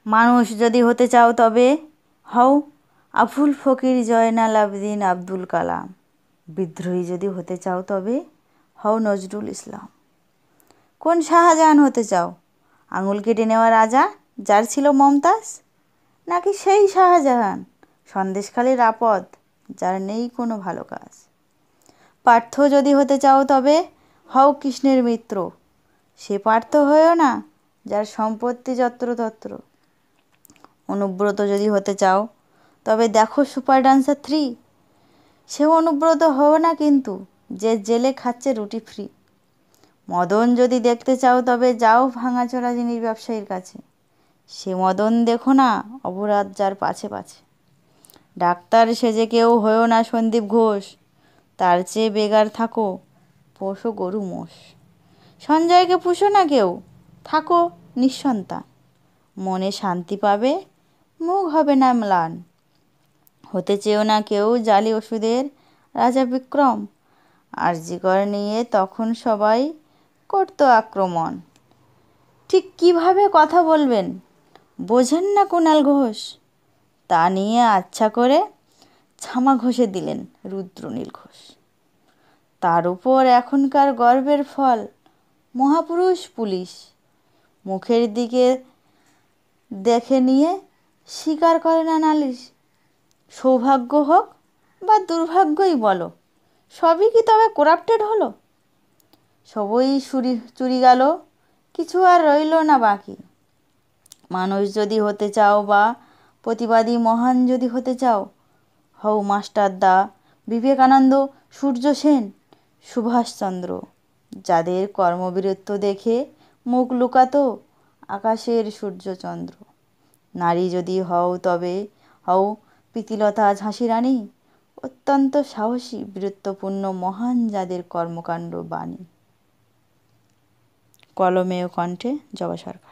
মানুষ যদি হতে চাও তবে হও আবুল ফকির জয়নাল আবেদিন আব্দুল কালাম। বিদ্রোহী যদি হতে চাও তবে হও নজরুল ইসলাম। কোন শাহজাহান হতে চাও? আঙুল কেটে নেওয়া রাজা যার ছিল মমতাজ, নাকি সেই শাহজাহান সন্দেশখালীর আপদ যার নেই কোনো ভালো কাজ? পার্থ যদি হতে চাও তবে হও কৃষ্ণের মিত্র, সে পার্থ হয়েও না যার সম্পত্তি যত্রতত্র। অনুব্রত যদি হতে চাও তবে দেখো সুপার ডান্সার 3, সেও অনুব্রত হও না কিন্তু যে জেলে খাচ্ছে রুটি ফ্রি। মদন যদি দেখতে চাও তবে যাও ভাঙাচোরা জিনিস ব্যবসায়ীর কাছে, সে মদন দেখো না অপরাধ যার পাছে পাছে। ডাক্তার সেজে কেউ হয়েও না সন্দীপ ঘোষ, তার চেয়ে বেগার থাকো পোষো গরু মোষ। সঞ্জয়কে পুষো না কেউ, থাকো নিঃসন্তান, মনে শান্তি পাবে মুখ হবে না ম্লান। হতে চেয়েও না কেউ জালি ওষুধের রাজা বিক্রম, আরজিকর নিয়ে তখন সবাই করতো আক্রমণ। ঠিক কিভাবে কথা বলবেন বোঝেন না কুণাল ঘোষ, তা নিয়ে আচ্ছা করে ছামা ঘষে দিলেন রুদ্রনীল ঘোষ। তার উপর এখনকার গর্বের ফল মহাপুরুষ পুলিশ, মুখের দিকে দেখে নিয়ে স্বীকার করে না নালিশ। সৌভাগ্য হোক বা দুর্ভাগ্যই বলো, সবই কি তবে করাপ্টেড হলো? সবই চুরি গেল, কিছু আর রইল না বাকি। মানুষ যদি হতে চাও বা প্রতিবাদী মহান যদি হতে চাও, হও মাস্টারদা বিবেকানন্দ সূর্য সেন সুভাষচন্দ্র, যাদের কর্মবীরত্ব দেখে মুখ লুকাতো আকাশের সূর্যচন্দ্র। নারী যদি হও তবে হও প্রীতিলতা ঝাঁসি রানী, অত্যন্ত সাহসী বীরত্বপূর্ণ মহান যাদের কর্মকাণ্ড বাণী। কলমে ও কণ্ঠে জবা সরকার।